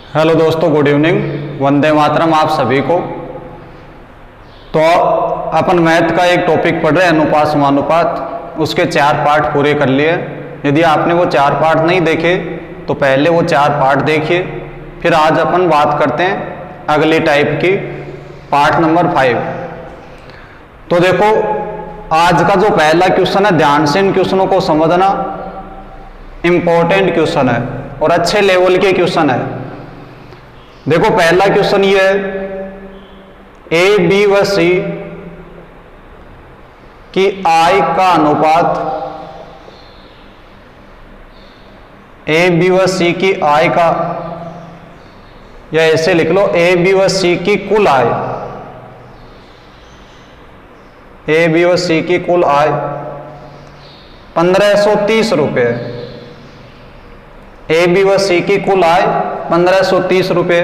Hello दोस्तों, good evening. Vande Mataram आप सभी को। तो अपन मैथ का एक टॉपिक पढ़ रहे हैं, अनुपात समानुपात। उसके 4 पार्ट पूरे कर लिए। यदि आपने वो 4 पार्ट नहीं देखे तो पहले वो 4 पार्ट देखिए। फिर आज अपन बात करते हैं अगले टाइप की, पार्ट नंबर 5। तो देखो, आज का जो पहला क्वेश्चन है, ध्यान से इन क्वेश्चनों को समझना। इंपॉर्टेंट क्वेश्चन है और अच्छे लेवल के क्वेश्चन है। देखो, पहला क्वेश्चन ये है, ए बी व सी की आई का अनुपात, ए बी व सी की आई का, या ऐसे लिख लो, ए बी व सी की कुल आय, ए बी व सी की कुल आय 1530 रुपये। ए बी व सी की कुल आय 1530 रुपये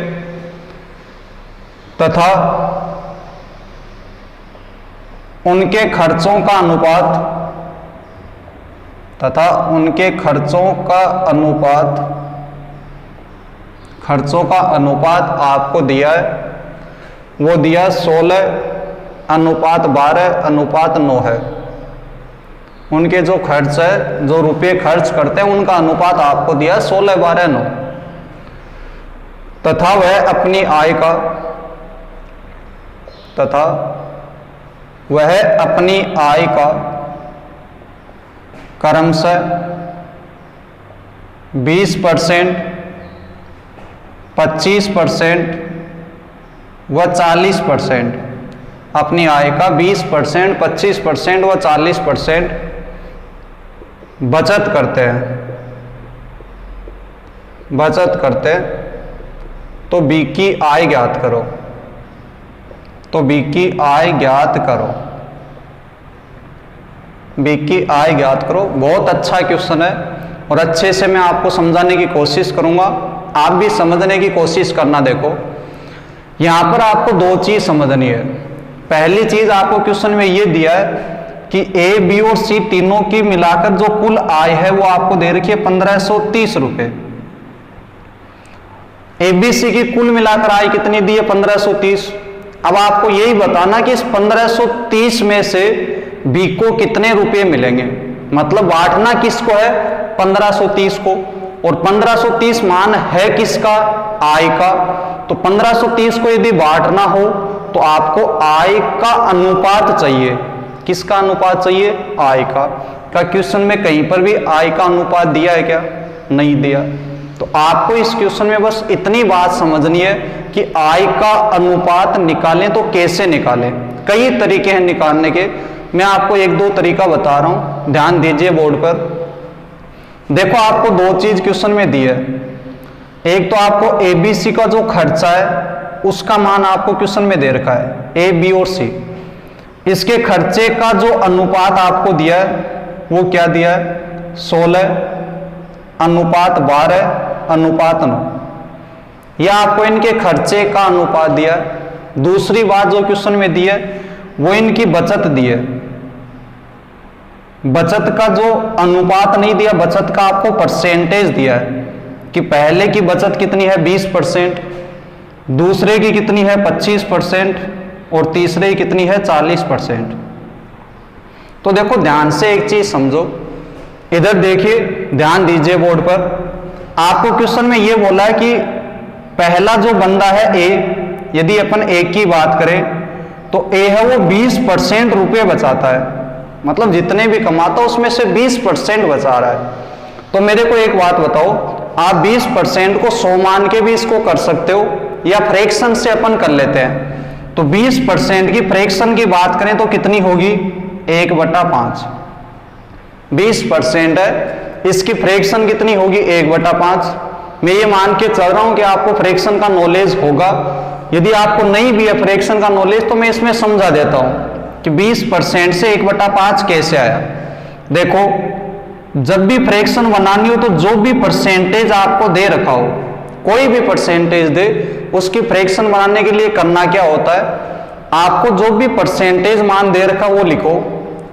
तथा उनके खर्चों का अनुपात, खर्चों का अनुपात आपको दिया है। वो दिया 16:12:9 है। उनके जो खर्च है, जो रुपये खर्च करते हैं, उनका अनुपात आपको दिया 16:12:9 तथा वह अपनी आय का क्रमशः 20%, 25% व 40%, अपनी आय का 20%, 25% व 40% बचत करते हैं। तो बी की आय ज्ञात करो। बी की आय ज्ञात करो। बहुत अच्छा क्वेश्चन है और अच्छे से मैं आपको समझाने की कोशिश करूंगा। आप भी समझने की कोशिश करना। देखो, यहां पर आपको 2 चीज समझनी है। पहली चीज, आपको क्वेश्चन में ये दिया है कि ए बी और सी तीनों की मिलाकर जो कुल आय है वो आपको दे रखी है 1530 रुपये। ए बी सी की कुल मिलाकर आय कितनी दी है? 1530। अब आपको यही बताना कि इस 1530 में से बी को कितने रुपए मिलेंगे, मतलब बांटना किसको है? 1530 को। और 1530 मान है किसका? आय का। तो 1530 को यदि बांटना हो तो आपको आय का अनुपात चाहिए। किसका अनुपात चाहिए? आय का। क्या क्वेश्चन में कहीं पर भी आय का अनुपात दिया है क्या? नहीं दिया। तो आपको इस क्वेश्चन में बस इतनी बात समझनी है कि आय का अनुपात निकालें तो कैसे निकालें। कई तरीके हैं निकालने के, मैं आपको 1-2 तरीका बता रहा हूं, ध्यान दीजिए बोर्ड पर। देखो, आपको 2 चीज क्वेश्चन में दी है। एक तो आपको ए बी सी का जो खर्चा है उसका मान आपको क्वेश्चन में दे रखा है, ए बी और सी। इसके खर्चे का जो अनुपात आपको दिया है वो क्या दिया है? 16:12:9। यह आपको इनके खर्चे का अनुपात दिया है। दूसरी बात जो क्वेश्चन में दी है वो इनकी बचत दी है। बचत का जो अनुपात नहीं दिया, बचत का आपको परसेंटेज दिया है कि पहले की बचत कितनी है? 20%, दूसरे की कितनी है? 25% और तीसरे की कितनी है? 40%। तो देखो, ध्यान से एक चीज समझो। इधर देखिए, ध्यान दीजिए बोर्ड पर। आपको क्वेश्चन में ये बोला है कि पहला जो बंदा है ए, यदि अपन ए की बात करें तो ए है वो 20% रुपये बचाता है, मतलब जितने भी कमाता है उसमें से 20% बचा रहा है। तो मेरे को एक बात बताओ, आप 20% को 100 मान के भी इसको कर सकते हो या फ्रैक्शन से अपन कर लेते हैं। तो 20% की फ्रैक्शन की बात करें तो कितनी होगी? 1/5। 20% है, इसकी फ्रैक्शन कितनी होगी? 1/5। मैं ये मान के चल रहा हूं कि आपको फ्रैक्शन का नॉलेज होगा। यदि आपको नहीं भी है फ्रैक्शन का नॉलेज तो मैं इसमें समझा देता हूं कि 20% से 1/5 कैसे आया। देखो, जब भी फ्रैक्शन बनानी हो तो जो भी परसेंटेज आपको दे रखा हो, कोई भी परसेंटेज दे, उसकी फ्रैक्शन बनाने के लिए करना क्या होता है? आपको जो भी परसेंटेज मान दे रखा वो लिखो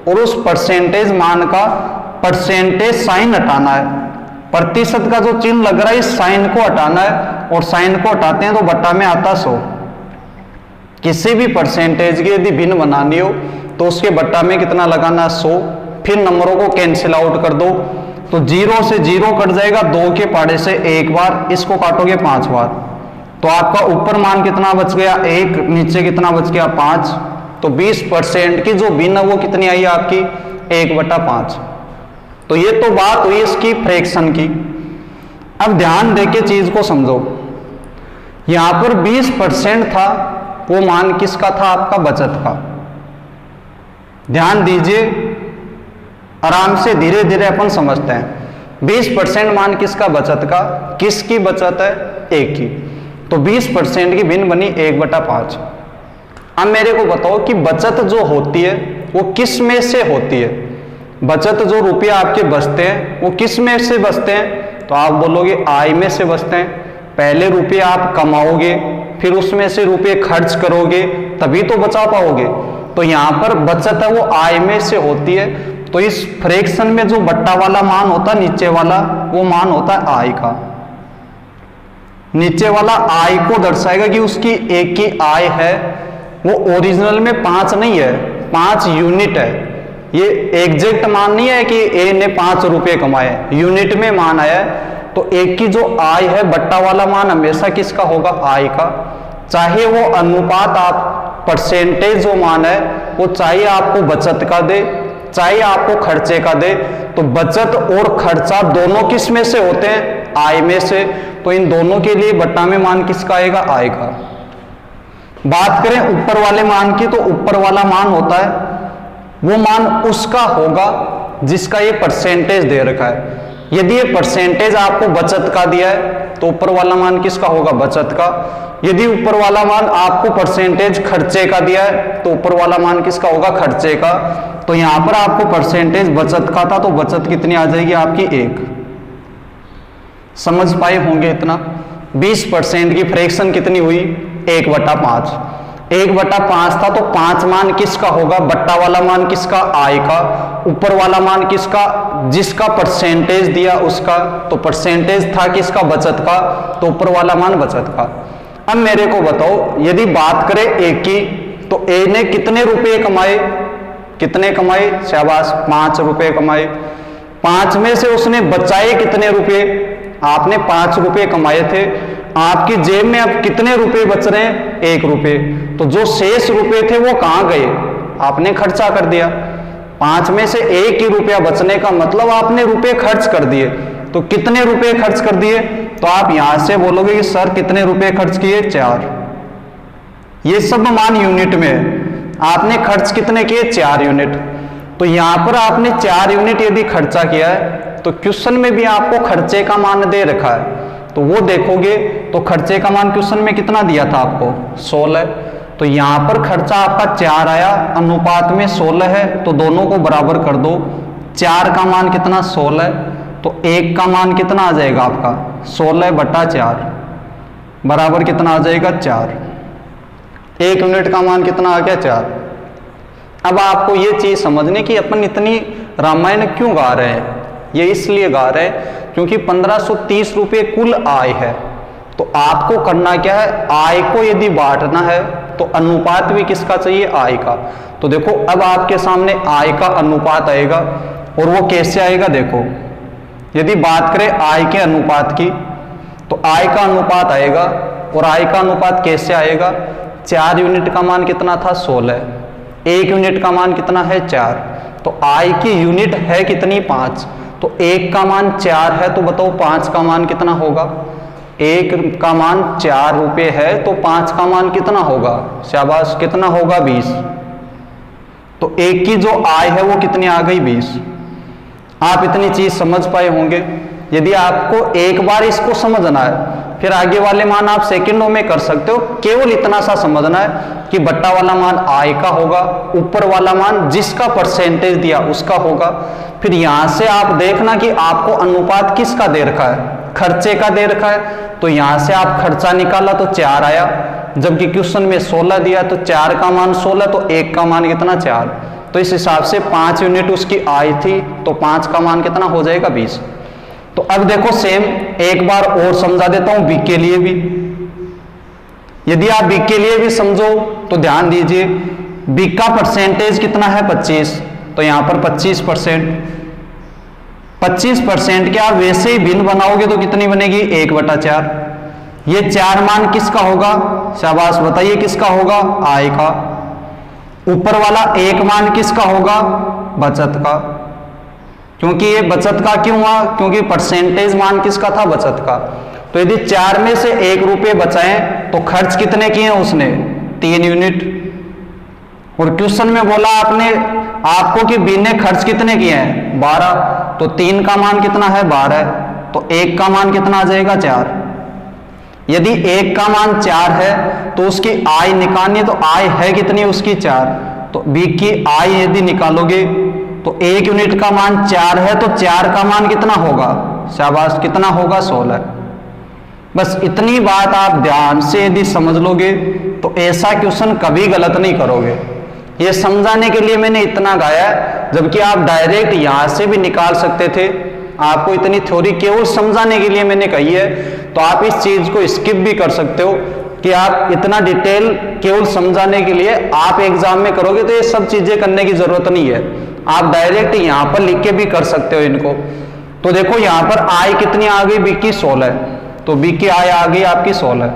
और उस परसेंटेज मान का परसेंटेज साइन हटाना है। प्रतिशत का जो चिन्ह लग रहा है इस साइन को हटाना है, और साइन को हटाते हैं तो बट्टा में आता 100। किसी भी परसेंटेज की यदि भिन्न बनानी हो तो उसके बट्टा में कितना लगाना है 100। फिर नंबरों को कैंसिल आउट कर दो तो 0 से 0 कट जाएगा, 2 के पाड़े से 1 बार, इसको काटोगे 5 बार, तो आपका ऊपर मान कितना बच गया 1, नीचे कितना बच गया 5। तो 20% की जो भिन्न है वो कितनी आई आपकी 1/5। तो ये तो बात हुई इसकी फ्रैक्शन की। अब ध्यान देके चीज को समझो, यहां पर 20% था, वो मान किसका था आपका बचत का। ध्यान दीजिए, आराम से धीरे धीरे अपन समझते हैं। 20% मान किसका बचत का, किसकी बचत है 1 की, तो 20% की भिन्न बनी 1/5। अब मेरे को बताओ कि बचत जो होती है वो किस में से होती है। बचत जो रुपया आपके बचते हैं वो किस में से बचते हैं, तो आप बोलोगे आय में से बचते हैं। पहले रुपये आप कमाओगे, फिर उसमें से रुपये खर्च करोगे, तभी तो बचा पाओगे। तो यहाँ पर बचत है वो आय में से होती है। तो इस फ्रैक्शन में जो बट्टा वाला मान होता है नीचे वाला, वो मान होता है आय का। नीचे वाला आय को दर्शाएगा कि उसकी 1 की आय है, वो ओरिजिनल में 5 नहीं है, 5 यूनिट है। ये एग्जैक्ट मान नहीं है कि ए ने 5 रुपए कमाए, यूनिट में मान आया है। तो 1 की जो आय है, बट्टा वाला मान हमेशा किसका होगा आय का। चाहे वो अनुपात आप परसेंटेज जो मान है वो चाहे आपको बचत का दे, चाहे आपको खर्चे का दे, तो बचत और खर्चा दोनों किस में से होते हैं आय में से। तो इन दोनों के लिए बट्टा में मान किसका आएगा आय का। बात करें ऊपर वाले मान की, तो ऊपर वाला मान होता है वो मान उसका होगा जिसका ये परसेंटेज दे रखा है। यदि ये परसेंटेज आपको बचत का दिया है तो ऊपर वाला मान किसका होगा बचत का। यदि ऊपर वाला मान आपको परसेंटेज खर्चे का दिया है तो ऊपर वाला मान किसका होगा खर्चे का। तो यहां पर आपको परसेंटेज बचत का था, तो बचत कितनी आ जाएगी आपकी 1। समझ पाए होंगे इतना। 20% की फ्रैक्शन कितनी हुई 1/5। 1/5 था, तो 5 मान किसका होगा बट्टा वाला मान किसका आय का, ऊपर वाला मान किसका जिसका परसेंटेज दिया उसका। तो परसेंटेज था किसका बचत का, तो ऊपर वाला मान बचत का। अब मेरे को बताओ, यदि बात करें ए की, तो ए ने कितने रुपए कमाए, कितने कमाए शाबाश 5 रुपए कमाए। 5 में से उसने बचाए कितने रुपए, आपने 5 रुपए कमाए थे, आपकी जेब में अब कितने रुपए बच रहे हैं 1 रुपए। तो जो शेष रुपए थे वो कहां गए, आपने खर्चा कर दिया। 5 में से 1 ही रुपया बचने का मतलब आपने रुपए खर्च कर दिए। तो कितने रुपए खर्च कर दिए, तो आप यहां से बोलोगे कि सर कितने रुपए खर्च किए 4। ये सब मान यूनिट में है, आपने खर्च कितने किए 4 यूनिट। तो यहां पर आपने 4 यूनिट यदि खर्चा किया है तो क्वेश्चन में भी आपको खर्चे का मान दे रखा है, तो वो देखोगे तो खर्चे का मान क्वेश्चन में कितना दिया था आपको 16। तो यहां पर खर्चा आपका 4 आया, अनुपात में 16 है, तो दोनों को बराबर कर दो। 4 का मान कितना 16, तो 1 का मान कितना आ जाएगा आपका 16/4 बराबर कितना आ जाएगा 4। 1 यूनिट का मान कितना आ गया 4। अब आपको ये चीज समझने की अपन इतनी रामायण क्यों गा रहे हैं, ये इसलिए गा रहे हैं क्योंकि 1530 रुपये कुल आय है। तो आपको करना क्या है, आय को यदि बांटना है तो अनुपात भी किसका चाहिए आय का। तो देखो अब आपके सामने आय का अनुपात आएगा, और वो कैसे आएगा देखो। यदि बात करें आय के अनुपात की, तो आय का अनुपात आएगा, और आय का अनुपात कैसे आएगा। 4 यूनिट का मान कितना था 16, 1 यूनिट का मान कितना है 4, तो आय की यूनिट है कितनी 5। तो 1 का मान 4 है, तो बताओ 5 का मान कितना होगा। 1 का मान 4 रुपये है, तो 5 का मान कितना होगा शाबाश कितना होगा 20। तो 1 की जो आय है वो कितनी आ गई 20। आप इतनी चीज समझ पाए होंगे। यदि आपको एक बार इसको समझना है, फिर आगे वाले मान आप सेकंडों में कर सकते हो। केवल इतना सा समझना है कि बट्टा वाला मान आय का होगा, ऊपर वाला मान जिसका परसेंटेज दिया उसका होगा। फिर यहां से आप देखना कि आपको अनुपात किसका दे रखा है, खर्चे का दे रखा है। तो यहां से आप खर्चा निकाला तो 4 आया, जबकि क्वेश्चन में 16 दिया, तो 4 का मान 16, तो 1 का मान कितना 4। तो इस हिसाब से 5 यूनिट उसकी आय थी, तो 5 का मान कितना हो जाएगा 20। तो अब देखो सेम एक बार और समझा देता हूं बी के लिए भी। यदि आप बी के लिए भी समझो तो ध्यान दीजिए, बी का परसेंटेज कितना है 25, तो यहां पर 25%। 25% के आप वैसे ही भिन्न बनाओगे तो कितनी बनेगी 1/4। ये 4 मान किसका होगा, शाबाश बताइए किसका होगा, आय का। ऊपर वाला 1 मान किसका होगा, बचत का। क्योंकि ये बचत का क्यों हुआ, क्योंकि परसेंटेज मान किसका था, बचत का। तो यदि 4 में से 1 रुपये बचाएं तो खर्च कितने किए उसने, 3 यूनिट। और क्वेश्चन में बोला आपको कि बी ने खर्च कितने किए हैं, 12। तो 3 का मान कितना है, 12। तो 1 का मान कितना आ जाएगा, 4। यदि 1 का मान 4 है तो उसकी आय निकालनी है, तो आय है कितनी उसकी, 4। तो बी की आय यदि निकालोगे तो 1 यूनिट का मान 4 है, तो 4 का मान कितना होगा, शाबाश कितना होगा, 16। बस इतनी बात आप ध्यान से यदि समझ लोगे तो ऐसा क्वेश्चन कभी गलत नहीं करोगे। ये समझाने के लिए मैंने इतना गाया, जबकि आप डायरेक्ट यहां से भी निकाल सकते थे। आपको इतनी थ्योरी केवल समझाने के लिए मैंने कही है, तो आप इस चीज को स्किप भी कर सकते हो कि आप इतना डिटेल केवल समझाने के लिए आप एग्जाम में करोगे तो ये सब चीजें करने की जरूरत नहीं है। आप डायरेक्ट यहां पर लिख के भी कर सकते हो इनको। तो देखो यहां पर आय कितनी आ गई, बी की 16, तो बी की आय आ गई आपकी 16।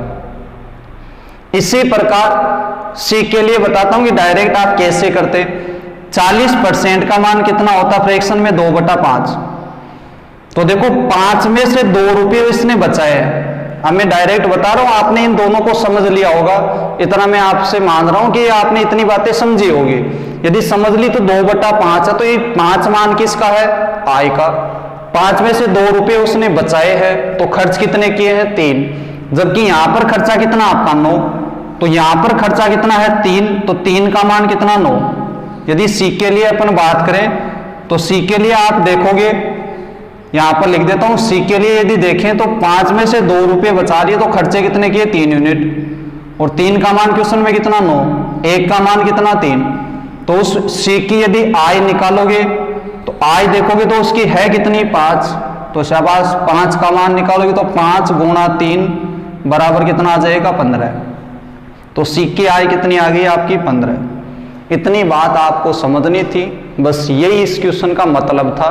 इसी प्रकार सी के लिए बताता हूं कि डायरेक्ट आप कैसे करते। 40% का मान कितना होता फ्रैक्शन में, 2/5। तो देखो 5 में से 2 रुपये इसने बचाए हैं। अब मैं डायरेक्ट बता रहा हूं, आपने इन दोनों को समझ लिया होगा, इतना मैं आपसे मान रहा हूं कि आपने इतनी बातें समझी होगी। यदि समझ ली तो 2/5 है, तो ये 5 मान किसका है, आय का। 5 में से 2 रुपये उसने बचाए हैं, तो खर्च कितने किए हैं, 3। जबकि यहां पर खर्चा कितना आपका 9, तो यहां पर खर्चा कितना है 3, तो 3 का मान कितना 9। यदि सी के लिए अपन बात करें तो सी के लिए आप देखोगे, यहां पर लिख देता हूं, सी के लिए यदि देखें तो 5 में से 2 रुपये बचा लिए, तो खर्चे कितने किए, 3 यूनिट। और 3 का मान क्वेश्चन में कितना 9, 1 का मान कितना 3। तो उस सी की यदि आय निकालोगे तो आय देखोगे तो उसकी है कितनी, 5। तो शाबाश 5 का मान निकालोगे तो 5 गुणा 3 बराबर कितना आ जाएगा, 15। तो सी की आय कितनी आ गई आपकी, 15। इतनी बात आपको समझनी थी, बस यही इस क्वेश्चन का मतलब था,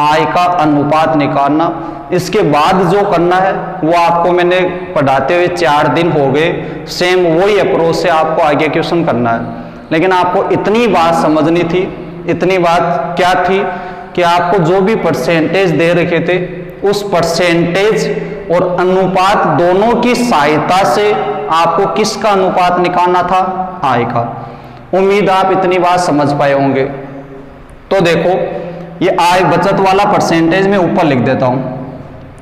आय का अनुपात निकालना। इसके बाद जो करना है वो आपको मैंने पढ़ाते हुए 4 दिन हो गए, सेम वही अप्रोच से आपको आगे क्वेश्चन करना है। लेकिन आपको इतनी बात समझनी थी। इतनी बात क्या थी कि आपको जो भी परसेंटेज दे रखे थे उस परसेंटेज और अनुपात दोनों की सहायता से आपको किसका अनुपात निकालना था, आय का। उम्मीद आप इतनी बात समझ पाए होंगे। तो देखो ये आय बचत वाला परसेंटेज मैं ऊपर लिख देता हूं,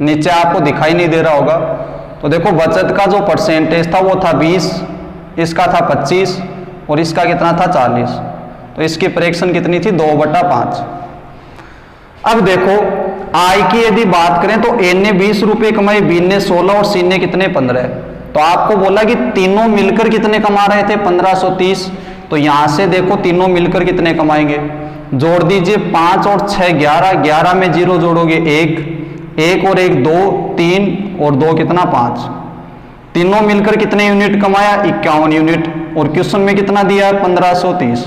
नीचे आपको दिखाई नहीं दे रहा होगा। तो देखो बचत का जो परसेंटेज था वो था 20, इसका था 25 और इसका कितना था 40। तो इसकी फ्रैक्शन कितनी थी, 2/5। अब देखो आय की यदि बात करें तो ए ने 20 रुपए कमाए, बी ने 16 और सी ने कितने 15। तो आपको बोला कि तीनों मिलकर कितने कमा रहे थे, 1530। तो यहां से देखो तीनों मिलकर कितने कमाएंगे, जोड़ दीजिए 5 और 6 11, 11 में 0 जोड़ोगे 1, 1 और 1 2, 3 और 2 कितना 5। तीनों मिलकर कितने यूनिट कमाया, 51 यूनिट। और क्वेश्चन में कितना दिया है, 1530।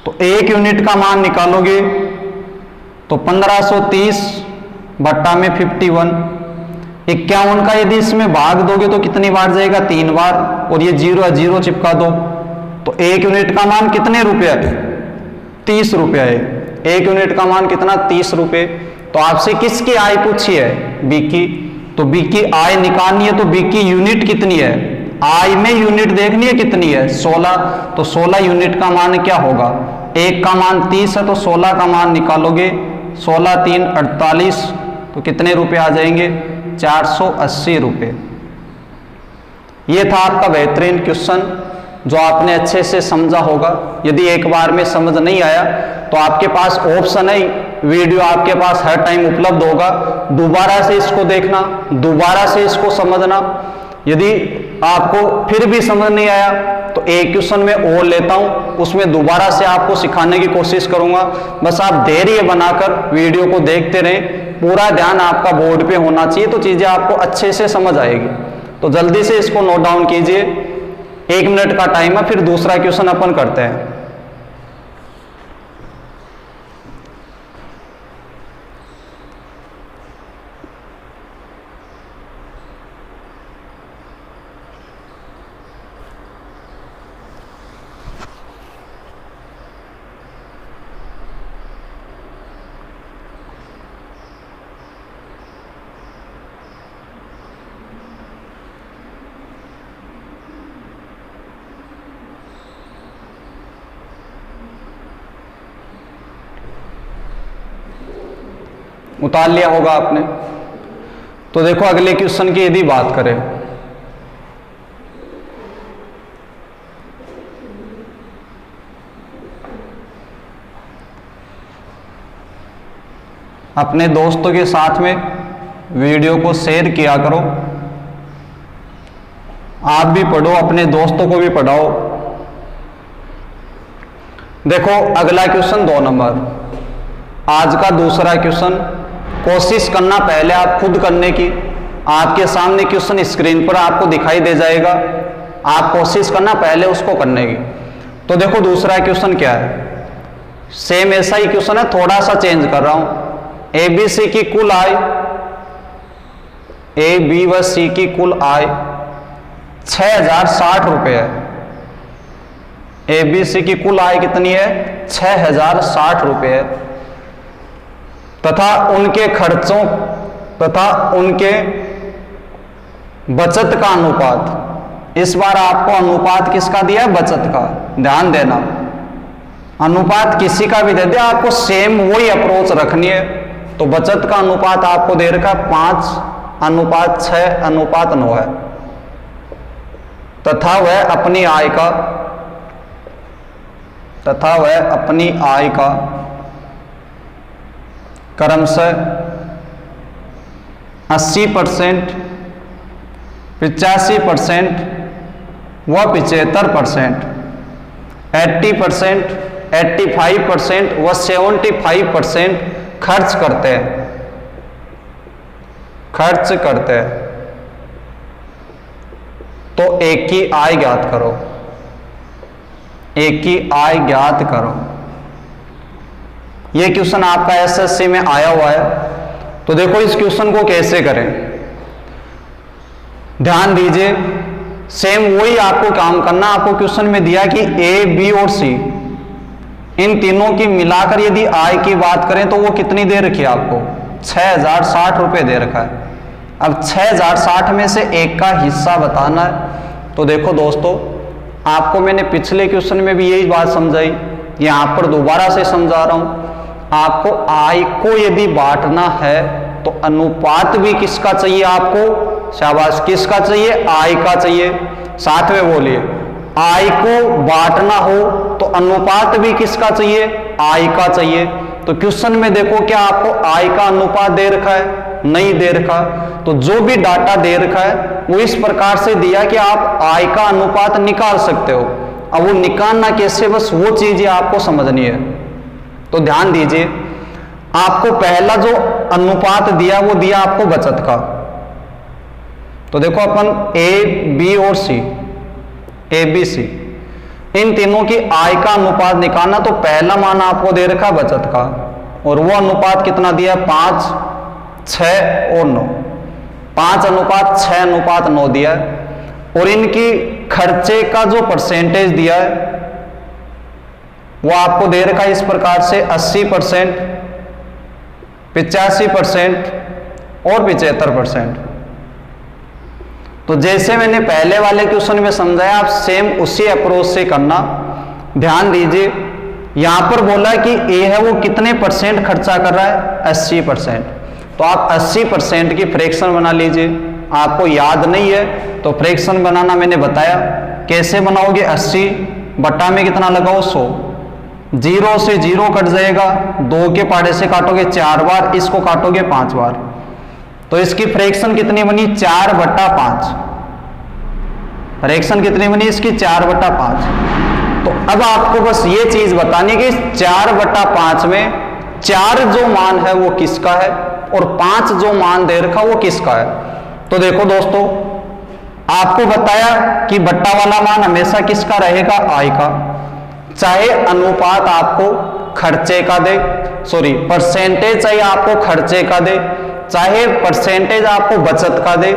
तो 1 यूनिट का मान निकालोगे तो 1530 बट्टा में 51। 51 का यदि इसमें भाग दोगे तो कितनी बार जाएगा, 3 बार। और ये 0 है, 0 चिपका दो। तो 1 यूनिट का मान कितने रुपए है, 30 रुपये है। 1 यूनिट का मान कितना, 30 रुपये। तो आपसे किसकी आय पूछी है, बी की। तो बी की आय निकालनी है तो बी की यूनिट कितनी है, आय में यूनिट देखनी है कितनी है, 16। तो 16 यूनिट का मान क्या होगा, 1 का मान 30 है तो 16 का मान निकालोगे, 16 3 48। तो कितने रुपए आ जाएंगे, 480 रुपये। ये था आपका बेहतरीन क्वेश्चन जो आपने अच्छे से समझा होगा। यदि एक बार में समझ नहीं आया तो आपके पास ऑप्शन है, वीडियो आपके पास हर टाइम उपलब्ध होगा, दोबारा से इसको देखना, दोबारा से इसको समझना। यदि आपको फिर भी समझ नहीं आया तो एक क्वेश्चन में और लेता हूं, उसमें दोबारा से आपको सिखाने की कोशिश करूंगा। बस आप धैर्य बनाकर वीडियो को देखते रहें, पूरा ध्यान आपका बोर्ड पे होना चाहिए, तो चीजें आपको अच्छे से समझ आएगी। तो जल्दी से इसको नोट डाउन कीजिए, 1 मिनट का टाइम है, फिर दूसरा क्वेश्चन अपन करते हैं। उतार लिया होगा आपने। तो देखो अगले क्वेश्चन की यदि बात करें, अपने दोस्तों के साथ में वीडियो को शेयर किया करो, आप भी पढ़ो, अपने दोस्तों को भी पढ़ाओ। देखो अगला क्वेश्चन 2 नंबर, आज का दूसरा क्वेश्चन। कोशिश करना पहले आप खुद करने की, आपके सामने क्वेश्चन स्क्रीन पर आपको दिखाई दे जाएगा, आप कोशिश करना पहले उसको करने की। तो देखो दूसरा क्वेश्चन क्या है, सेम ऐसा ही क्वेश्चन है, थोड़ा सा चेंज कर रहा हूं। ए बी सी की कुल आय, ए बी व सी की कुल आय 6060 रुपए है। ए बी सी की कुल आय कितनी है? 6060 रुपए है, तथा उनके खर्चों तथा उनके बचत का अनुपात। इस बार आपको अनुपात किसका दिया है? बचत का। ध्यान देना, अनुपात किसी का भी दे दे, आपको सेम वही अप्रोच रखनी है। तो बचत का अनुपात आपको दे रखा 5:6:9 है, तथा वह अपनी आय का क्रमशः 80%, 85% व 75%, 80%, 85% व 75% खर्च करते हैं। तो एक की आय ज्ञात करो। यह क्वेश्चन आपका एसएससी में आया हुआ है। तो देखो इस क्वेश्चन को कैसे करें, ध्यान दीजिए, सेम वही आपको काम करना। आपको क्वेश्चन में दिया कि ए, बी और सी, इन तीनों की मिलाकर यदि आय की बात करें तो वो कितनी दे रखी है आपको? 6060 रुपए दे रखा है। अब 6060 में से एक का हिस्सा बताना है। तो देखो दोस्तों, आपको मैंने पिछले क्वेश्चन में भी यही बात समझाई, यहां पर दोबारा से समझा रहा हूं। आपको आय को यदि बांटना है तो अनुपात भी किसका चाहिए आपको? शाबाश, किसका चाहिए? आय का चाहिए। साथ में बोलिए, आय को बांटना हो तो अनुपात भी किसका चाहिए? आय का चाहिए। तो क्वेश्चन में देखो क्या आपको आय का अनुपात दे रखा है? नहीं दे रखा। तो जो भी डाटा दे रखा है वो इस प्रकार से दिया कि आप आय का अनुपात निकाल सकते हो। अब वो निकालना कैसे, बस वो चीजें आपको समझनी है। तो ध्यान दीजिए, आपको पहला जो अनुपात दिया वो दिया आपको बचत का। तो देखो अपन ए, बी और सी, ए बी सी, इन तीनों की आय का अनुपात निकालना। तो पहला मान आपको दे रखा बचत का, और वो अनुपात कितना दिया? 5, 6 और 9। 5:6:9 दिया है। और इनकी खर्चे का जो परसेंटेज दिया है वो आपको दे रखा है इस प्रकार से 80%, 85% और 75%। तो जैसे मैंने पहले वाले क्वेश्चन में समझाया, आप सेम उसी अप्रोच से करना। ध्यान दीजिए, यहां पर बोला कि ए है वो कितने परसेंट खर्चा कर रहा है? 80%। तो आप 80% की फ्रैक्शन बना लीजिए। आपको याद नहीं है तो फ्रैक्शन बनाना मैंने बताया, कैसे बनाओगे? 80 बटा में कितना लगाओ? 100। 0 से 0 कट जाएगा, 2 के पाड़े से काटोगे 4 बार, इसको काटोगे 5 बार। तो इसकी फ्रैक्शन कितनी बनी? 4/5। फ्रैक्शन कितनी बनी इसकी? 4/5। तो अब आपको बस ये चीज बतानी कि 4/5 में 4 जो मान है वो किसका है और 5 जो मान दे रखा वो किसका है। तो देखो दोस्तों, आपको बताया कि बट्टा वाला मान हमेशा किसका रहेगा, आय का। चाहे अनुपात आपको खर्चे का दे, सॉरी परसेंटेज चाहे आपको खर्चे का दे, चाहे परसेंटेज आपको बचत का दे,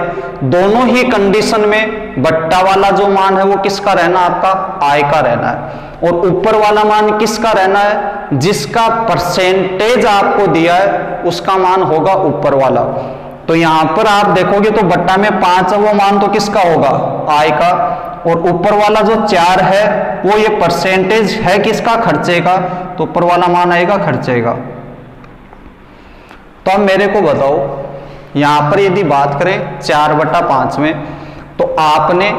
दोनों ही कंडीशन में बट्टा वाला जो मान है वो किसका रहना, आपका आय का रहना है। और ऊपर वाला मान किसका रहना है, जिसका परसेंटेज आपको दिया है उसका मान होगा ऊपर वाला। तो यहां पर आप देखोगे तो बट्टा में 5 है, वो मान तो किसका होगा, आय का। और ऊपर वाला जो 4 है वो ये परसेंटेज है किसका, खर्चे का। तो ऊपर वाला मान आएगा खर्चे का। तो अब मेरे को बताओ, यहां पर यदि बात करें 4/5 में, तो आपने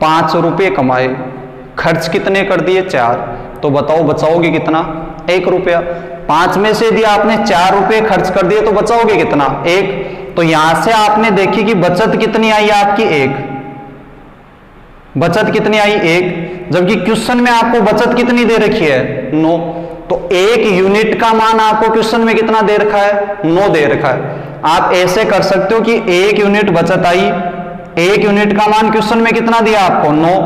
5 रुपये कमाए, खर्च कितने कर दिए, 4। तो बताओ बचाओगे कितना, 1 रुपया। 5 में से यदि आपने 4 रुपये खर्च कर दिए तो बचाओगे कितना, 1। तो यहां से आपने देखी कि बचत कितनी आई आपकी, 1। बचत कितनी आई, 1। जबकि क्वेश्चन में आपको बचत कितनी दे रखी है, 9। तो 1 यूनिट का मान आपको क्वेश्चन में कितना दे रखा है, 9 दे रखा है। आप ऐसे कर सकते हो कि 1 यूनिट बचत आई, 1 यूनिट का मान क्वेश्चन में कितना दिया आपको, 9।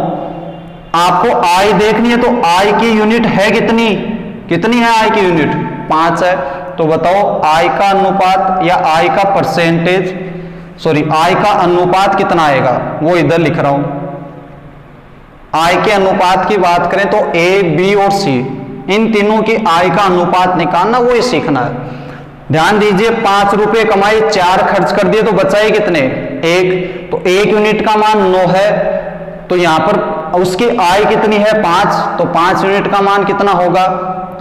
आपको आय देखनी है, तो आय की यूनिट है कितनी, कितनी है आय की यूनिट, 5 है। तो बताओ आय का अनुपात या आय का परसेंटेज, सॉरी आय का अनुपात कितना आएगा, वो इधर लिख रहा हूं। आय के अनुपात की बात करें तो ए, बी और सी, इन तीनों की आय का अनुपात निकालना, वो ही सीखना है। ध्यान दीजिए, 5 रुपये कमाए, 4 खर्च कर दिए, तो बचाए कितने, 1। तो 1 यूनिट का मान 9 है, तो यहां पर उसकी आय कितनी है, 5। तो 5 यूनिट का मान कितना होगा,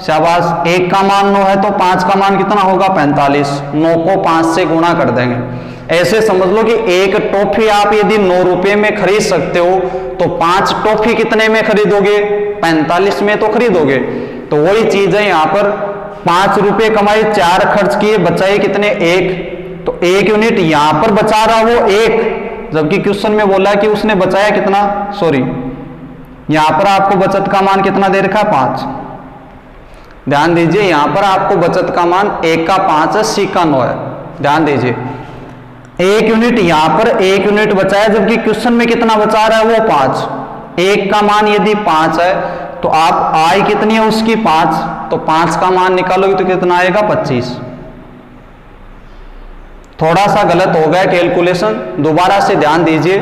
शाबाश, 1 का मान 9 है तो 5 का मान कितना होगा, 45। 9 को 5 से गुणा कर देंगे। ऐसे समझ लो कि एक टॉफी आप यदि 9 रुपये में खरीद सकते हो, तो 5 टॉफी कितने में खरीदोगे, 45 में तो खरीदोगे। तो वही चीज है यहां पर, 5 रुपये कमाए, 4 खर्च किए, बचाए कितने, 1। तो 1 यूनिट यहां पर बचा रहा वो 1, जबकि क्वेश्चन में बोला कि उसने बचाया कितना, सॉरी यहां पर आपको बचत का मान कितना दे रखा है, 5। ध्यान दीजिए, यहां पर आपको बचत का मान 1 का 5 है, सी का 9 है। ध्यान दीजिए, 1 यूनिट यहां पर 1 यूनिट बचाया, जबकि क्वेश्चन में कितना बचा रहा है, वो 5। 1 का मान यदि 5 है तो आप आय कितनी है उसकी, 5। तो 5 का मान निकालोगे तो कितना आएगा, 25। थोड़ा सा गलत हो गया कैलकुलेशन, दोबारा से ध्यान दीजिए।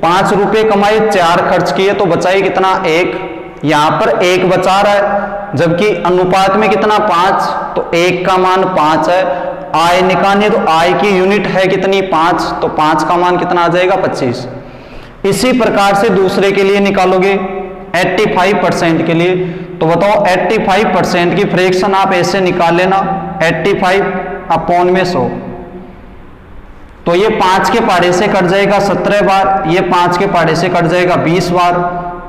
5 रुपये कमाए, 4 खर्च किए, तो बचाई कितना, 1। यहां पर 1 बचा रहा है, जबकि अनुपात में कितना, 5। तो 1 का मान 5 है। आय निकालनी, तो आय की यूनिट है कितनी, 5। तो 5 का मान कितना आ जाएगा, 25। इसी प्रकार से दूसरे के लिए निकालोगे, 85% के लिए। तो बताओ 85% की फ्रैक्शन आप ऐसे निकाल लेना, 85 में 100। तो ये 5 के पाड़े से कट जाएगा 17 बार, ये 5 के पाड़े से कट जाएगा 20 बार।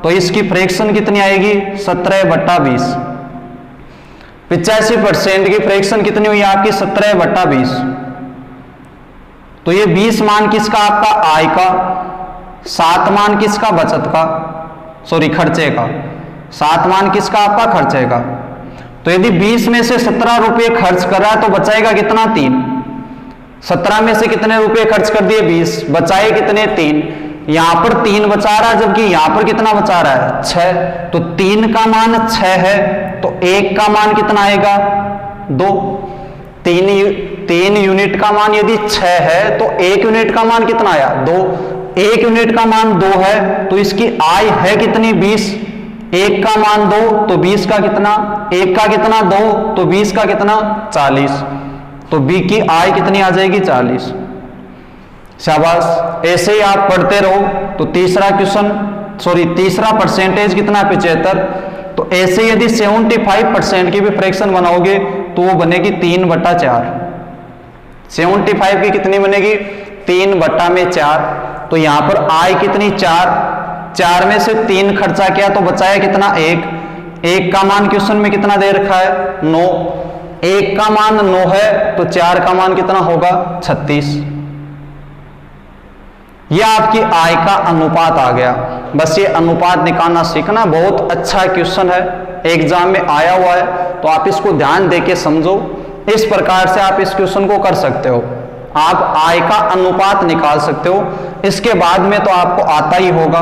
तो इसकी फ्रैक्शन कितनी आएगी, 17/20। 85% की फ्रैक्शन कितनी हुई आपकी, 17/20। तो ये 20 मान किसका, आपका आय का, 7 मान किसका, बचत का, सॉरी खर्चे का। 7 मान किसका, आपका खर्चे का। तो यदि 20 में से 17 रुपये खर्च कर रहा है तो बचाएगा कितना, 3। 17 में से कितने रुपए खर्च कर दिए, 20, बचाए कितने, 3। यहां पर 3 बचा रहा है, जबकि यहां पर कितना बचा रहा है, 6। तो 3 का मान 6 है, तो 1 का मान कितना आएगा, 2। 3 यूनिट का मान यदि 6 है तो 1 यूनिट का मान कितना आया, 2। 1 यूनिट का मान 2 है, तो इसकी आय है कितनी, 20। 1 का मान 2, तो 20 का कितना, 1 का कितना, 2, तो 20 का कितना, 40। तो बी की आय कितनी आ जाएगी, 40। शाबाश, ऐसे ही आप पढ़ते रहो। तो तीसरा क्वेश्चन, सॉरी तीसरा परसेंटेज कितना, 75। तो ऐसे यदि 75% की भी फ्रैक्शन बनाओगे तो वो बनेगी 3/4। 75 की कितनी बनेगी, 3/4। तो यहां पर आय कितनी, 4 में से 3 खर्चा किया तो बचाया कितना, 1 का मान क्वेश्चन में कितना दे रखा है, 9। 1 का मान 9 है, तो 4 का मान कितना होगा, 36। यह आपकी आय का अनुपात आ गया। बस ये अनुपात निकालना सीखना, बहुत अच्छा क्वेश्चन है, एग्जाम में आया हुआ है, तो आप इसको ध्यान देके समझो। इस प्रकार से आप इस क्वेश्चन को कर सकते हो, आप आय का अनुपात निकाल सकते हो। इसके बाद में तो आपको आता ही होगा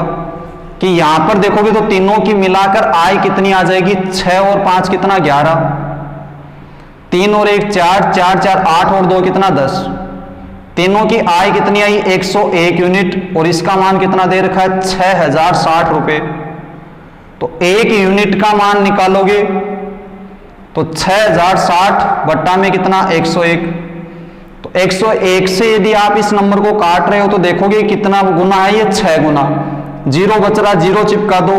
कि यहां पर देखोगे तो तीनों की मिलाकर आय कितनी आ जाएगी, 6 और 5 कितना 11, 3 और 1 4, 4 4 8 और 2 कितना 10, तीनों की आय कितनी आई 101 यूनिट और इसका मान कितना दे रखा है 6060 रुपए। तो एक यूनिट का मान निकालोगे तो 6060 बट्टा में कितना 101, तो 101 से यदि आप इस नंबर को काट रहे हो तो देखोगे कितना गुना है, ये 6 गुना, जीरो बच रहा, जीरो चिपका दो,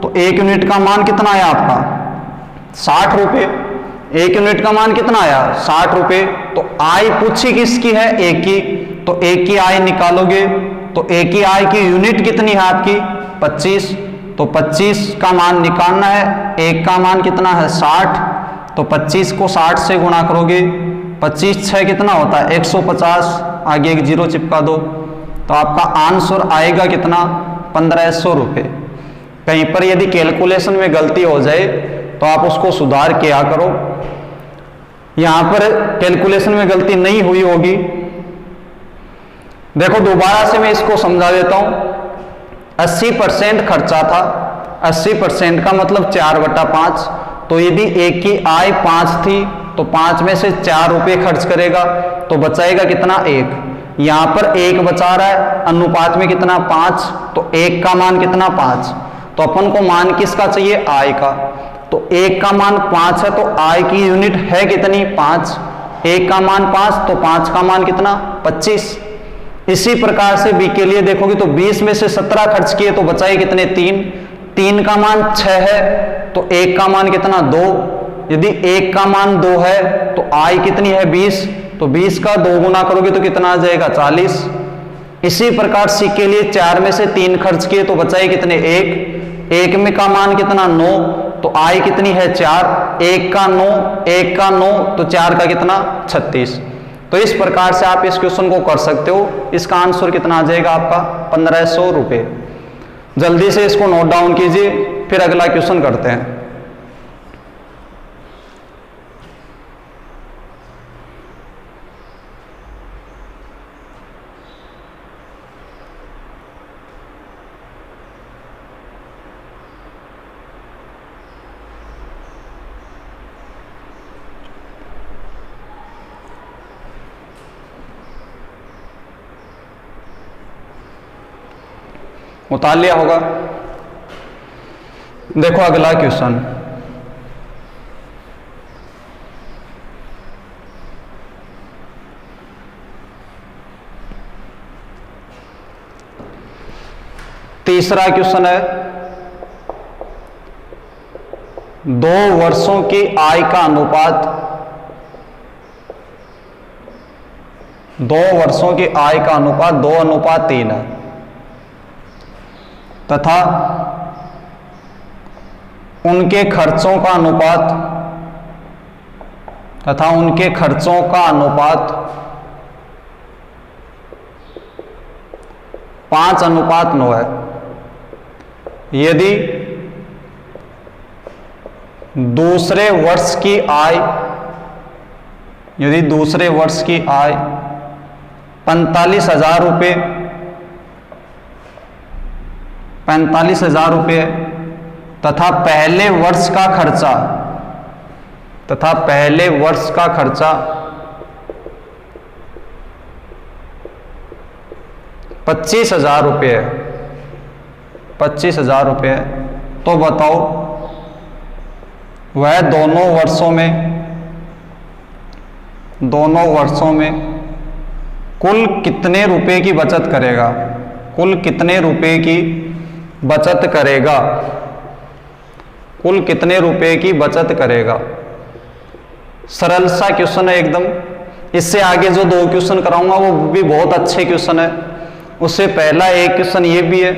तो एक यूनिट का मान कितना आया आपका 60 रुपए। एक यूनिट का मान कितना आया 60 रुपए। तो आय पूछी किसकी है, एक की, तो एक की आय निकालोगे तो एक की आय की यूनिट कितनी है आपकी 25, तो 25 का मान निकालना है, एक का मान कितना है 60, तो 25 को 60 से गुणा करोगे, 25 6 कितना होता है 150, आगे एक जीरो चिपका दो, तो आपका आंसर आएगा कितना 1500 रुपये। कहीं पर यदि कैलकुलेशन में गलती हो जाए तो आप उसको सुधार किया करो। यहां पर कैलकुलेशन में गलती नहीं हुई होगी। देखो दोबारा से मैं इसको समझा देता हूं। 80% खर्चा था, 80% का मतलब 4/5, तो यदि एक की आय 5 थी तो 5 में से 4 रुपए खर्च करेगा तो बचाएगा कितना 1। यहां पर 1 बचा रहा है, अनुपात में कितना 5, तो 1 का मान कितना 5, तो अपन को मान किसका चाहिए आय का, तो 1 का मान 5 है तो आय की यूनिट है कितनी 5, 1 का मान 5 तो 5 का मान कितना 25। इसी प्रकार से बी के लिए देखोगे तो 20 में से 17 खर्च किए तो बचाए कितने 3, 3 का मान 6 है तो 1 का मान कितना 2, यदि 1 का मान 2 है तो आय कितनी है 20, तो 20 का 2 गुना करोगे तो कितना आ जाएगा 40। इसी प्रकार सी के लिए 4 में से 3 खर्च किए तो बचाए कितने 1, 1 में का मान कितना 9, तो आय कितनी है 4, 1 का 9, 1 का 9 तो 4 का कितना 36। तो इस प्रकार से आप इस क्वेश्चन को कर सकते हो। इसका आंसर कितना आ जाएगा आपका 1500 रुपये। जल्दी से इसको नोट डाउन कीजिए, फिर अगला क्वेश्चन करते हैं। उतार लिया होगा। देखो अगला क्वेश्चन, तीसरा क्वेश्चन है 2 वर्षों की आय का अनुपात, 2 वर्षों की आय का अनुपात 2:3 है तथा उनके खर्चों का अनुपात 5:9 है। यदि दूसरे वर्ष की आय 45,000 रुपये 45,000 रुपये तथा पहले वर्ष का खर्चा 25,000 रुपये 25,000 रुपये, तो बताओ वह दोनों वर्षों में कुल कितने रुपए की बचत करेगा, कुल कितने रुपए की बचत करेगा, कुल कितने रुपए की बचत करेगा। सरल सा क्वेश्चन है एकदम। इससे आगे जो 2 क्वेश्चन कराऊंगा वो भी बहुत अच्छे क्वेश्चन है। उससे पहला एक क्वेश्चन ये भी है,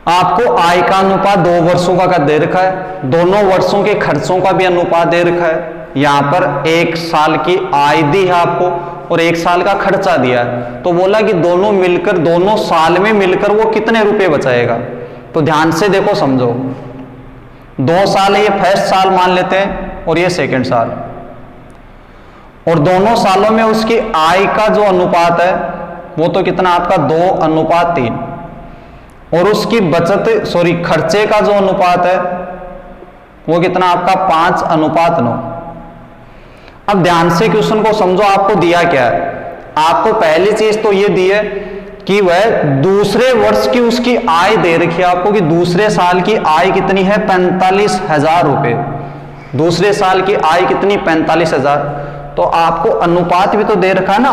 आपको आय का अनुपात 2 वर्षों का दे रखा है, दोनों वर्षों के खर्चों का भी अनुपात दे रखा है। यहां पर 1 साल की आय दी है आपको और 1 साल का खर्चा दिया है, तो बोला कि दोनों मिलकर, दोनों साल में मिलकर वो कितने रुपए बचाएगा। तो ध्यान से देखो समझो, 2 साल है, ये फर्स्ट साल मान लेते हैं और ये सेकंड साल। और दोनों सालों में उसकी आय का जो अनुपात है वो तो कितना आपका 2:3, और उसकी खर्चे का जो अनुपात है वो कितना आपका 5:9। अब ध्यान से क्वेश्चन को समझो, आपको दिया क्या है। आपको पहली चीज तो ये दी है कि वह दूसरे वर्ष की उसकी आय दे रखी है आपको, कि दूसरे साल की आय कितनी है 45,000 रुपए। दूसरे साल की आय कितनी 45,000। तो आपको अनुपात भी तो दे रखा है ना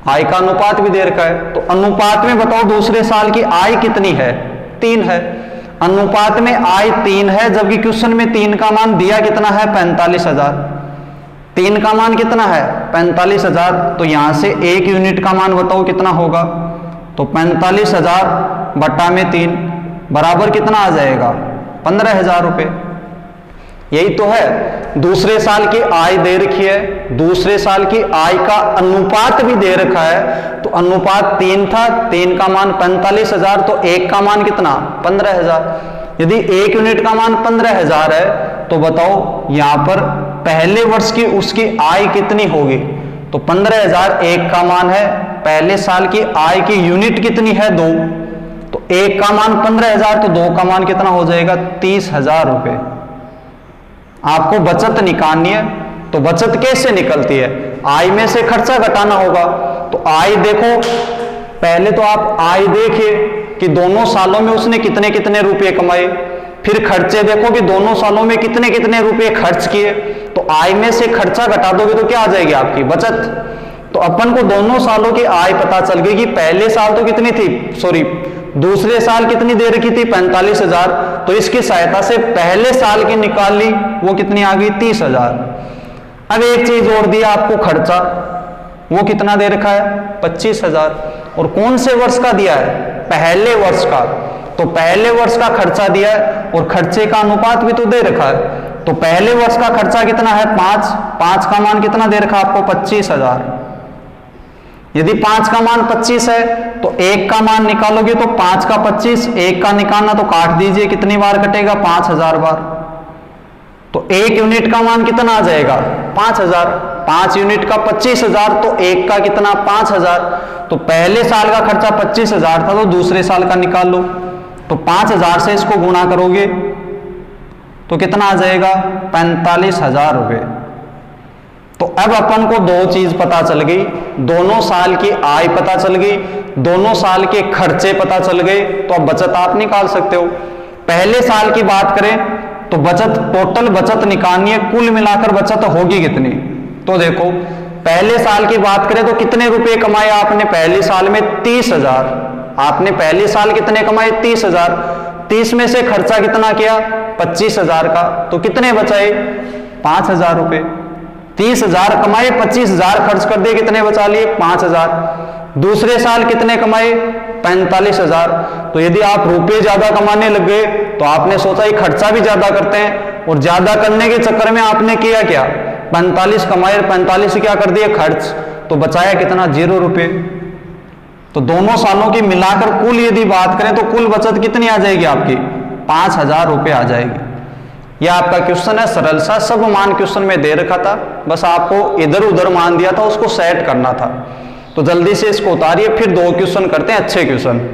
आय का अनुपात भी दे रखा है। तो अनुपात में बताओ दूसरे साल की आय कितनी है 3 है। अनुपात में आय 3 है, जबकि क्वेश्चन में 3 का मान दिया कितना है 45,000। 3 का मान कितना है 45,000। तो यहां से 1 यूनिट का मान बताओ कितना होगा। तो 45,000 बटा में 3 बराबर कितना आ जाएगा 15,000 रुपए। यही तो है, दूसरे साल की आय दे रखी है, दूसरे साल की आय का अनुपात भी दे रखा है। तो अनुपात 3 था, 3 का मान 45,000, तो 1 का मान कितना 15,000। यदि 1 यूनिट का मान 15,000 है तो बताओ यहां पर पहले वर्ष की उसकी आय कितनी होगी। तो 15,000 1 का मान है, पहले साल की आय की यूनिट कितनी है 2। तो 1 का मान 15,000, तो 2 का मान कितना हो जाएगा 30,000 रुपए। आपको बचत निकालनी है। तो बचत कैसे निकलती है, आय में से खर्चा घटाना होगा। तो आय देखो, पहले तो आप आय देखिए कि दोनों सालों में उसने कितने कितने रुपए कमाए। फिर खर्चे देखो कि दोनों सालों में कितने कितने रुपए खर्च किए। तो आय में से खर्चा घटा दोगे तो क्या आ जाएगी आपकी बचत। तो अपन को दोनों सालों की आय पता चल गई कि पहले साल तो कितनी थी, दूसरे साल कितनी दे रखी थी 45,000। तो इसकी सहायता से पहले साल की निकाल ली, वो कितनी आ गई 30,000। अब एक चीज और दिया आपको खर्चा, वो कितना दे रखा है 25,000। और कौन से वर्ष का दिया है, पहले वर्ष का। तो पहले वर्ष का खर्चा दिया है और खर्चे का अनुपात भी तो दे रखा है। तो पहले वर्ष का खर्चा कितना है 5 का मान कितना दे रखा आपको 25,000। यदि 5 का मान 25 है तो 1 का मान निकालोगे तो 5 का 25, 1 का निकालना तो काट दीजिए, कितनी बार कटेगा 5,000 बार। तो 1 यूनिट का मान कितना आ जाएगा 5,000। 5 यूनिट का 25,000, तो 1 का कितना 5,000। तो पहले साल का खर्चा 25,000 था, तो दूसरे साल का निकाल लो। तो 5,000 से इसको गुणा करोगे तो कितना आ जाएगा 45,000 रुपए। तो अब अपन को दो चीज पता चल गई, दोनों साल की आय पता चल गई, दोनों साल के खर्चे पता चल गए। तो अब बचत आप निकाल सकते हो। पहले साल की बात करें तो बचत, टोटल बचत निकालनी है, कुल मिलाकर बचत होगी कितनी। तो देखो पहले साल की बात करें तो कितने रुपए कमाए आपने पहले साल में 30,000। आपने पहले साल कितने कमाए 30,000। 30 में से खर्चा कितना किया 25,000 का, तो कितने बचाए 5,000 रुपए। 30,000 कमाए, 25,000 खर्च कर दिए, कितने बचा लिए 5,000। दूसरे साल कितने कमाए 45,000। तो यदि आप रुपए ज्यादा कमाने लग गए तो आपने सोचा ये खर्चा भी ज्यादा करते हैं, और ज्यादा करने के चक्कर में आपने किया क्या 45 कमाए, 45 क्या कर दिए खर्च, तो बचाया कितना 0 रुपए। तो दोनों सालों की मिलाकर कुल यदि बात करें तो कुल बचत कितनी आ जाएगी आपकी 5,000 रुपए आ जाएगी। यह आपका क्वेश्चन है, सरल सा, सब मान क्वेश्चन में दे रखा था, बस आपको इधर उधर मान दिया था, उसको सेट करना था। तो जल्दी से इसको उतारिए, फिर 2 क्वेश्चन करते हैं अच्छे क्वेश्चन।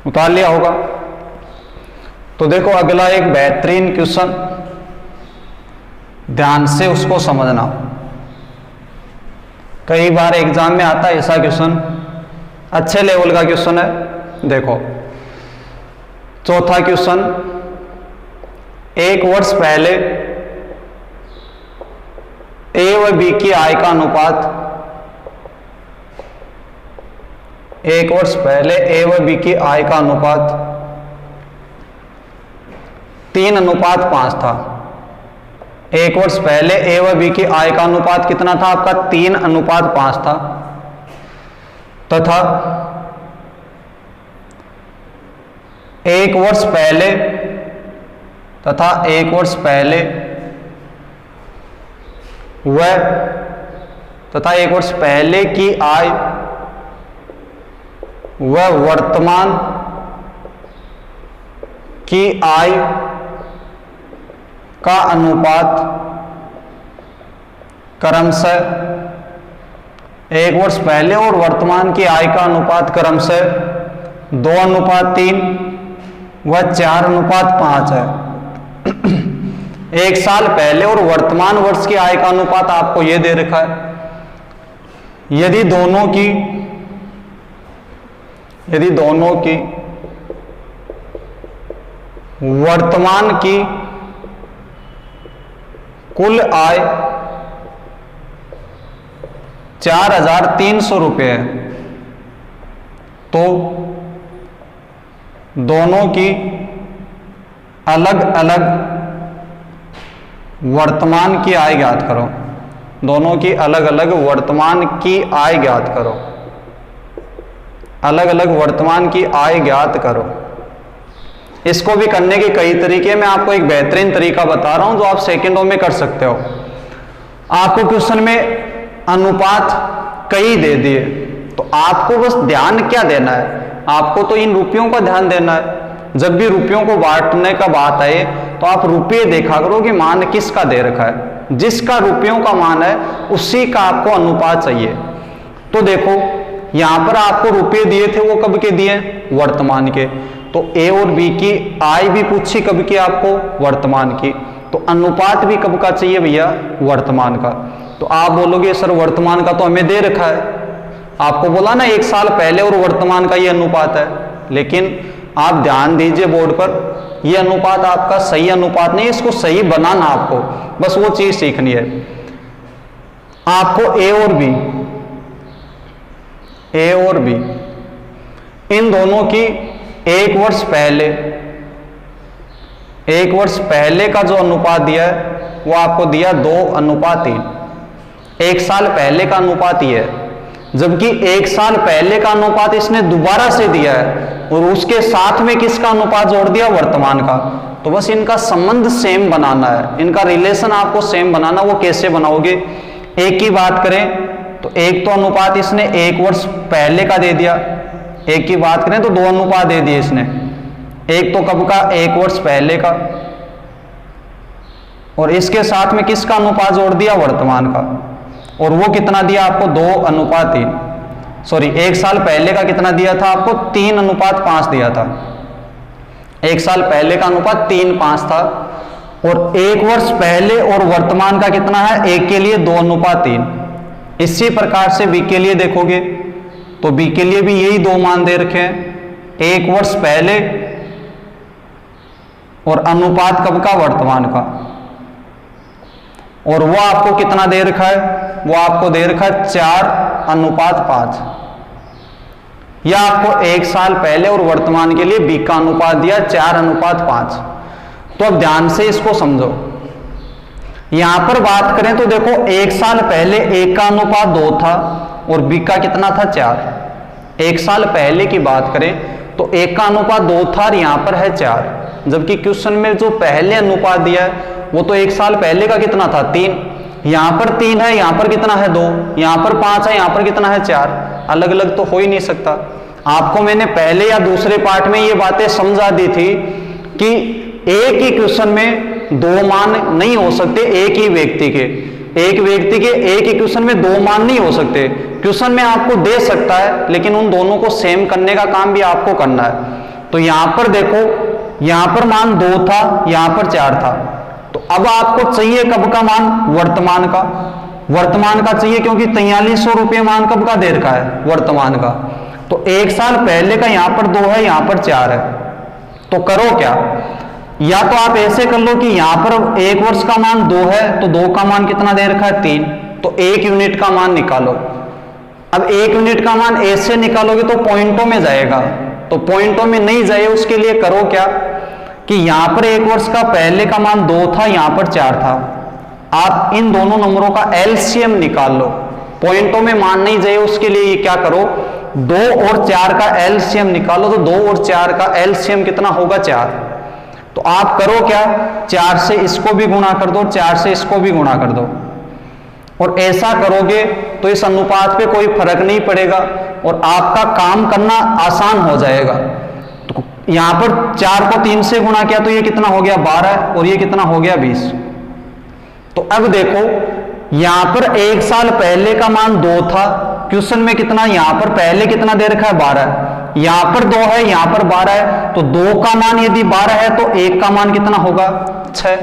उतार लिया होगा। तो देखो अगला एक बेहतरीन क्वेश्चन, ध्यान से उसको समझना। कई बार एग्जाम में आता है ऐसा क्वेश्चन, अच्छे लेवल का क्वेश्चन है। देखो चौथा क्वेश्चन, 1 वर्ष पहले ए व बी की आय का अनुपात, 1 वर्ष पहले ए व बी की आय का अनुपात 3:5 था। 1 वर्ष पहले ए व बी की आय का अनुपात कितना था आपका? 3:5 था। तथा 1 वर्ष पहले तथा 1 वर्ष पहले की आय व वर्तमान की आय का अनुपात क्रमशः 1 वर्ष पहले और वर्तमान की आय का अनुपात क्रमशः 2:3 व 4:5 है। 1 साल पहले और वर्तमान वर्ष की आय का अनुपात आपको यह दे रखा है। यदि दोनों की वर्तमान की कुल आय 4,300 रुपये है, तो दोनों की अलग अलग वर्तमान की आय ज्ञात करो। दोनों की अलग अलग वर्तमान की आय ज्ञात करो। अलग अलग वर्तमान की आय ज्ञात करो। इसको भी करने के कई तरीके, मैं आपको एक बेहतरीन तरीका बता रहा हूं जो आप सेकंडों में कर सकते हो। आपको क्वेश्चन में अनुपात कई दे दिए, तो आपको बस ध्यान क्या देना है? आपको तो इन रुपयों का ध्यान देना है। जब भी रुपयों को बांटने का बात आए तो आप रुपये देखा करो कि मान किसका दे रखा है। जिसका रुपयों का मान है उसी का आपको अनुपात चाहिए। तो देखो यहां पर आपको रुपये दिए थे, वो कब के दिए? वर्तमान के। तो ए और बी की आय भी पूछी कब की आपको? वर्तमान की। तो अनुपात भी कब का चाहिए भैया? वर्तमान का। तो आप बोलोगे सर वर्तमान का तो हमें दे रखा है। आपको बोला ना 1 साल पहले और वर्तमान का ये अनुपात है, लेकिन आप ध्यान दीजिए बोर्ड पर, ये अनुपात आपका सही अनुपात नहीं, इसको सही बनाना आपको, बस वो चीज सीखनी है। आपको ए और बी इन दोनों की 1 वर्ष पहले का जो अनुपात दिया है वो आपको दिया 2:3। 1 साल पहले का अनुपात ये है, जबकि 1 साल पहले का अनुपात इसने दोबारा से दिया है और उसके साथ में किसका अनुपात जोड़ दिया? वर्तमान का। तो बस इनका संबंध सेम बनाना है, इनका रिलेशन आपको सेम बनाना। वो कैसे बनाओगे? एक की बात करें तो एक तो अनुपात इसने 1 वर्ष पहले का दे दिया, एक की बात करें तो 2 अनुपात दे दिए इसने। एक तो कब का? 1 वर्ष पहले का, और इसके साथ में किसका अनुपात जोड़ दिया? वर्तमान का। और वो कितना दिया आपको? 2:3। सॉरी, 1 साल पहले का कितना दिया था आपको? 3:5 दिया था। 1 साल पहले का अनुपात 3:5 था, और 1 वर्ष पहले और वर्तमान का कितना है? 1 के लिए 2:3। इसी प्रकार से बी के लिए देखोगे तो बी के लिए भी यही 2 मान दे रखे हैं। 1 वर्ष पहले और अनुपात कब का? वर्तमान का। और वो आपको कितना दे रखा है? वो आपको दे रखा है 4:5। या आपको 1 साल पहले और वर्तमान के लिए बी का अनुपात दिया 4:5। तो अब ध्यान से इसको समझो। यहां पर बात करें तो देखो 1 साल पहले 1 का अनुपात 2 था और बी का कितना था? 4। 1 साल पहले की बात करें तो 1 का अनुपात 2 था और यहां पर है 4, जबकि क्वेश्चन में जो पहले अनुपात दिया है वो तो 1 साल पहले का कितना था? 3। यहां पर 3 है, यहां पर कितना है? 2। यहां पर 5 है, यहां पर कितना है? 4। अलग अलग तो हो ही नहीं सकता। आपको मैंने पहले या दूसरे पार्ट में ये बातें समझा दी थी कि एक ही क्वेश्चन में 2 मान नहीं हो सकते। एक ही व्यक्ति के एक ही क्वेश्चन में 2 मान नहीं हो सकते। क्वेश्चन में आपको दे सकता है, लेकिन उन दोनों को सेम करने का काम भी आपको करना है। तो यहां पर देखो, यहां पर मान 2 था, यहां पर 4 था। तो अब आपको चाहिए कब का मान? वर्तमान का। वर्तमान का चाहिए, क्योंकि 4300 रुपये मान कब का दे रखा है? वर्तमान का। तो 1 साल पहले का यहां पर 2 है, यहां पर 4 है। तो करो क्या? या तो आप ऐसे कर लो कि यहां पर 1 वर्ष का मान 2 है तो 2 का मान कितना दे रखा है 3, तो 1 यूनिट का मान निकालो। अब 1 यूनिट का मान ऐसे निकालोगे तो पॉइंटों में जाएगा, तो पॉइंटों में नहीं जाए उसके लिए करो क्या कि यहां पर 1 वर्ष का पहले का मान 2 था, यहां पर 4 था, आप इन दोनों नंबरों का एलसीएम निकाल लो। पॉइंटों में मान नहीं जाए उसके लिए ये क्या करो, 2 और 4 का एलसीएम निकालो, तो 2 और 4 का एलसीएम कितना होगा 4। तो आप करो क्या, 4 से इसको भी गुणा कर दो, 4 से इसको भी गुणा कर दो, और ऐसा करोगे तो इस अनुपात पे कोई फर्क नहीं पड़ेगा और आपका काम करना आसान हो जाएगा। तो यहां पर 4 को 3 से गुणा किया तो ये कितना हो गया 12 और ये कितना हो गया 20। तो अब देखो यहां पर 1 साल पहले का मान 2 था, क्वेश्चन में कितना, यहां पर पहले कितना दे रखा है 12, यहां पर 2 है, यहां पर 12 है, तो 2 का मान यदि 12 है तो 1 का मान कितना होगा 6,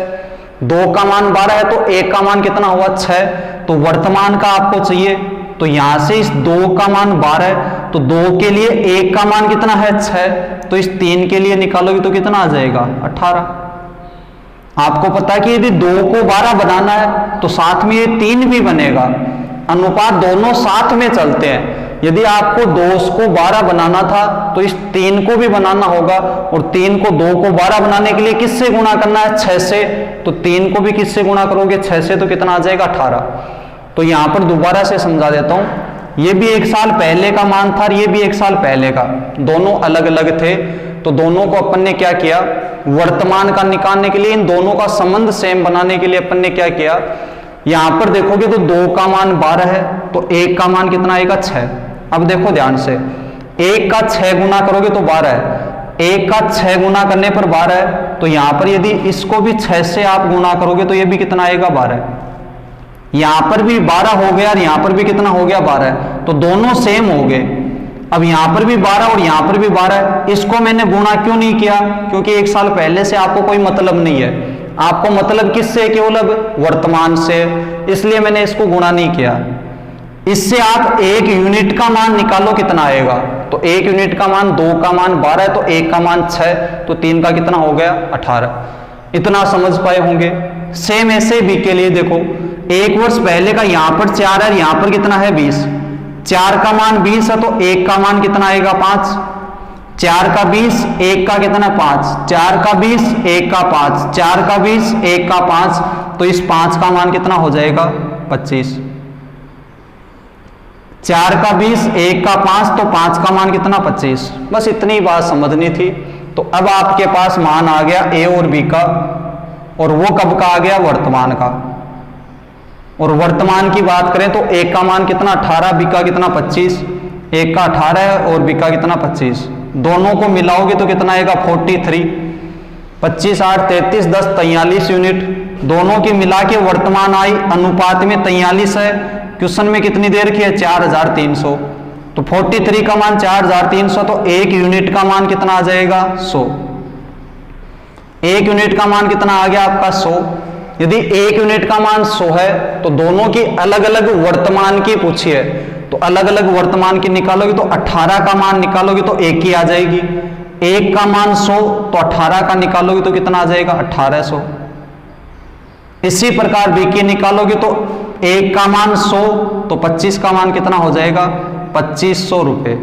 2 का मान 12 है तो 1 का मान कितना हुआ 6, तो वर्तमान का आपको चाहिए, तो यहां से इस 2 का मान 12 है तो 2 के लिए 1 का मान कितना है 6, तो इस 3 के लिए निकालोगे तो कितना आ जाएगा 18। आपको पता है कि यदि 2 को 12 बनाना है तो साथ में ये 3 भी बनेगा, अनुपात दोनों साथ में चलते हैं। यदि आपको 2 को 12 बनाना था तो इस 3 को भी बनाना होगा, और 3 को 2 को 12 बनाने के लिए किससे गुणा करना है 6 से, तो 3 को भी किससे गुणा करोगे 6 से, तो कितना आ जाएगा 18। तो यहां पर दोबारा से समझा देता हूं, ये भी 1 साल पहले का मान था, ये भी 1 साल पहले का, दोनों अलग अलग थे, तो दोनों को अपन ने क्या किया, वर्तमान का निकालने के लिए इन दोनों का संबंध सेम बनाने के लिए अपन ने क्या किया, यहां पर देखोगे तो 2 का मान 12 है तो 1 का मान कितना आएगा 6। अब देखो ध्यान से, 1 का 6 गुना करोगे तो 12 है, 1 का 6 गुना करने पर 12 है, तो यहां पर यदि इसको भी 6 से आप गुना करोगे तो ये भी कितना आएगा 12, यहां पर भी 12 हो गया और यहां पर भी कितना हो गया 12, तो दोनों सेम हो गए। अब यहां पर भी 12 और यहां पर भी 12, इसको मैंने गुणा क्यों नहीं किया, क्योंकि 1 साल पहले से आपको कोई मतलब नहीं है, आपको मतलब किससे, केवल वर्तमान से, इसलिए मैंने इसको गुणा नहीं किया। इससे आप 1 यूनिट का मान निकालो कितना आएगा, तो 1 यूनिट का मान 2 का मान 12 है तो 1 का मान 6, तो 3 का कितना हो गया 18। इतना समझ पाए होंगे। सेम ऐसे भी के लिए देखो, 1 वर्ष पहले का यहां पर 4 है, यहां पर कितना है 20, 4 का मान 20 है तो 1 का मान कितना आएगा 5, 4 का 20, 1 का कितना 5, 4 का 20, 1 का 5, 4 का 20, 1 का 5, तो इस 5 का मान कितना हो जाएगा 25, 4 का 20, 1 का 5, तो 5 का मान कितना 25। बस इतनी बात समझनी थी। तो अब आपके पास मान आ गया ए और बी का, और वो कब का आ गया, वर्तमान का। और वर्तमान की बात करें तो 1 का मान कितना 18, बी का कितना 25, 1 का 18 है और बी का कितना 25, दोनों को मिलाओगे तो कितना आएगा 43, 25 8 33 10 43 यूनिट, दोनों की मिला के वर्तमान आई, अनुपात में 43 है, क्वेश्चन में कितनी देर की है 4300, तो 43 का मान 4300, तो 1 यूनिट का मान कितना आ जाएगा 100, 1 यूनिट का मान कितना आ गया आपका 100। यदि 1 यूनिट का मान 100 है तो दोनों की अलग अलग वर्तमान की पूछी है, तो अलग अलग वर्तमान की निकालोगे तो 18 का मान निकालोगे तो 1 की आ जाएगी, 1 का मान 100 तो 18 का निकालोगे तो कितना आ जाएगा 1800। इसी प्रकार बी की निकालोगे तो 1 का मान 100 तो 25 का मान कितना हो जाएगा 2500 रुपए।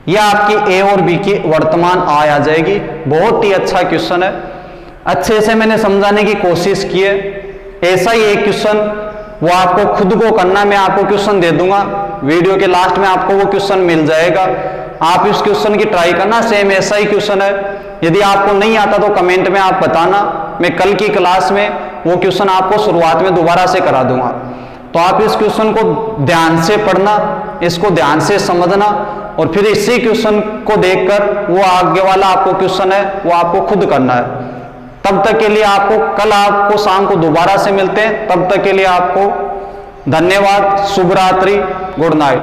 यह आपकी ए और बी की वर्तमान आय आ जाएगी। बहुत ही अच्छा क्वेश्चन है, अच्छे से मैंने समझाने की कोशिश की है। ऐसा ही एक क्वेश्चन वो आपको खुद को करना, मैं आपको क्वेश्चन दे दूंगा, वीडियो के लास्ट में आपको वो क्वेश्चन मिल जाएगा, आप इस क्वेश्चन की ट्राई करना। सेम ऐसा ही क्वेश्चन है, यदि आपको नहीं आता तो कमेंट में आप बताना, मैं कल की क्लास में वो क्वेश्चन आपको शुरुआत में दोबारा से करा दूंगा। तो आप इस क्वेश्चन को ध्यान से पढ़ना, इसको ध्यान से समझना, और फिर इसी क्वेश्चन को देखकर वो आगे वाला आपको क्वेश्चन है वो आपको खुद करना है। तब तक के लिए आपको, कल आपको शाम को दोबारा से मिलते हैं, तब तक के लिए आपको धन्यवाद, शुभ रात्रि, गुड नाइट।